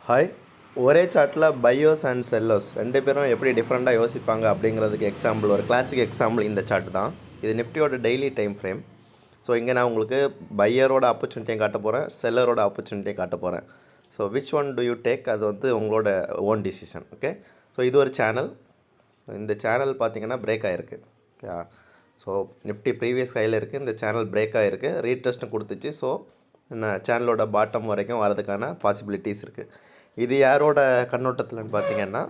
Hi. ஒரே சார்ட்டில் பையோஸ் and செல்லோஸ் ரெண்டு பேரும் எப்படி டிஃப்ரெண்ட்டாக யோசிப்பாங்க அப்படிங்கிறதுக்கு எக்ஸாம்பிள், ஒரு கிளாசிக் எக்ஸாம்பிள் இந்த சார்ட் தான். இது நிஃப்டியோட டெய்லி டைம் ஃப்ரேம். ஸோ இங்கே நான் உங்களுக்கு பையரோட ஆப்பர்ச்சுனிட்டியை காட்ட போகிறேன், செல்லரோட ஆப்பர்ச்சுனிட்டியை காட்ட போகிறேன். So which one to you take, அது வந்து உங்களோட ஓன் டிசிஷன். ஓகே. ஸோ இது ஒரு சேனல். இந்த சேனல் பார்த்திங்கன்னா பிரேக் ஆகிருக்கு. ஓகே. ஸோ நிஃப்டி ப்ரீவியஸ் ஹையில் இருக்குது, இந்த சேனல் பிரேக் ஆகிருக்கு, ரீடெஸ்ட்டும் கொடுத்துச்சு. ஸோ இந்த சேனலோட பாட்டம் வரைக்கும் வரதுக்கான பாசிபிலிட்டிஸ் இருக்குது. இது யாரோட கண்ணோட்டத்தில்னு பார்த்தீங்கன்னா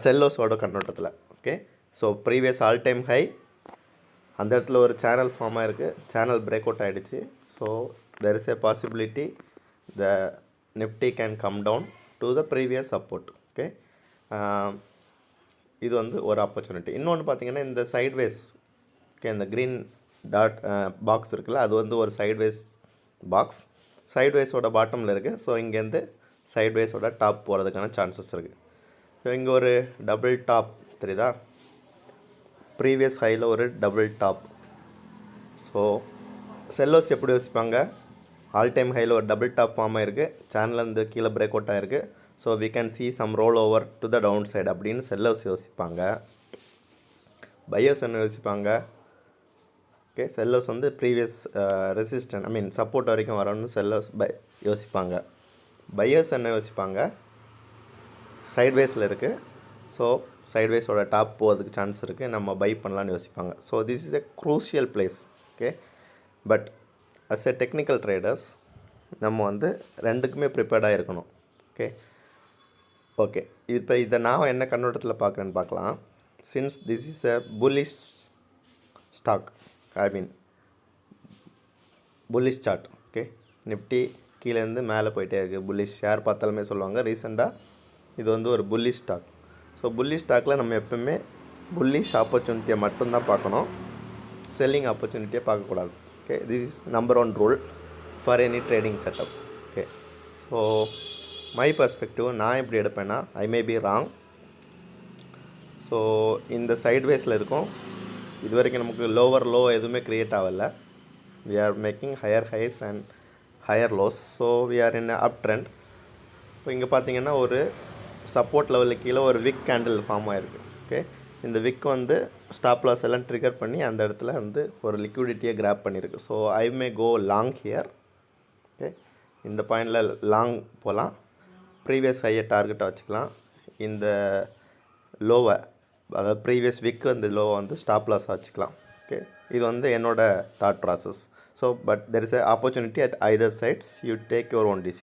செல்லோஸோட கண்ணோட்டத்தில். Okay. So previous all time high, அந்த இடத்துல ஒரு சேனல் ஃபார்ம் ஆகிருக்கு, சேனல் பிரேக் அவுட் ஆகிடுச்சு. So there is a possibility the Nifty can come down to the previous support. Okay. இது வந்து ஒரு ஆப்பர்ச்சுனிட்டி. இன்னொன்று பார்த்தீங்கன்னா இந்த சைட்வேஸ், ஓகே, இந்த க்ரீன் டாட் பாக்ஸ் இருக்குல்ல, அது வந்து ஒரு சைட்வேஸ் பாக்ஸ், சைட்வேஸோட பாட்டமில் இருக்குது. ஸோ இங்கேருந்து சைட்வேஸோட டாப் போகிறதுக்கான சான்சஸ் இருக்குது. ஸோ இங்கே ஒரு டபுள் டாப் தெரியுதா, ப்ரீவியஸ் ஹையில் ஒரு டபுள் டாப். ஸோ செல்லோஸ் எப்படி யோசிப்பாங்க, ஆல் டைம் ஹையில் ஒரு டபுள் டாப் ஃபார்ம் ஆகிருக்கு, சேனலேருந்து கீழே பிரேக் அவுட் ஆகிருக்கு. So we can see some roll over to the down side அப்படின்னு செல்லோஸ் யோசிப்பாங்க. பையர்ஸ் என்ன யோசிப்பாங்க, ஓகே, செல்லர்ஸ் வந்து ப்ரீவியஸ் ரெசிஸ்டன்ட் சப்போர்ட் வரைக்கும் வரணும்னு செல்லர்ஸ் யோசிப்பாங்க. பையர்ஸ் என்ன யோசிப்பாங்க, சைட்வேஸில் இருக்குது, ஸோ சைட்வேஸோட டாப் போகிறதுக்கு சான்ஸ் இருக்குது, நம்ம பை பண்ணலான்னு யோசிப்பாங்க. So this is a crucial place. Okay. But as a technical traders நம்ம வந்து ரெண்டுக்குமே ப்ரிப்பேர்டாக இருக்கணும். ஓகே. ஓகே. இப்போ இதை நான் என்ன கண்ணோட்டத்தில் பார்க்குறேன்னு பார்க்கலாம். Since this is a bullish stock, bullish chart. Okay. Nifty கீழேருந்து மேலே போயிட்டே இருக்குது, புல்லிஷ் ஷேர் பார்த்தாலுமே சொல்லுவாங்க. ரீசெண்டாக இது வந்து ஒரு புல்லிஷ் ஸ்டாக். ஸோ புல்லிஷ் ஸ்டாக்கில் நம்ம எப்பவுமே புல்லிஷ் ஆப்பர்ச்சுனிட்டியை மட்டும்தான் பார்க்கணும், செல்லிங் ஆப்பர்ச்சுனிட்டியை பார்க்கக்கூடாது. Okay. This is number 1 rule for any trading setup. Okay. So my perspective நான் எப்படி எடுப்பேன்னா, ஐ மே பி ராங். ஸோ இந்த சைட்வேஸில் இருக்கும், இது வரைக்கும் நமக்கு லோவர் லோ எதுவுமே க்ரியேட் ஆகலை. we are making higher highs and higher lows, so we are in a uptrend. இப்போ இங்கே பார்த்தீங்கன்னா ஒரு சப்போர்ட் லெவலுக்கு கீழே ஒரு விக் கேண்டில் ஃபார்ம் ஆகிருக்கு. ஓகே. இந்த விக் வந்து ஸ்டாப் லாஸ் எல்லாம் ட்ரிகர் பண்ணி அந்த இடத்துல வந்து ஒரு லிக்விடிட்டியை கிராப் பண்ணியிருக்கு. So I may go long here. Okay. இந்த பாயிண்டில் லாங் போகலாம், ப்ரீவியஸ் ஹையை டார்கெட்டாக வச்சுக்கலாம், இந்த லோவை, அதாவது ப்ரீவியஸ் விக் அந்த லோவை வந்து ஸ்டாப் லாஸாக வச்சுக்கலாம். ஓகே. இது வந்து என்னோட thought process. So but there is a opportunity at either sides, you take your own decision.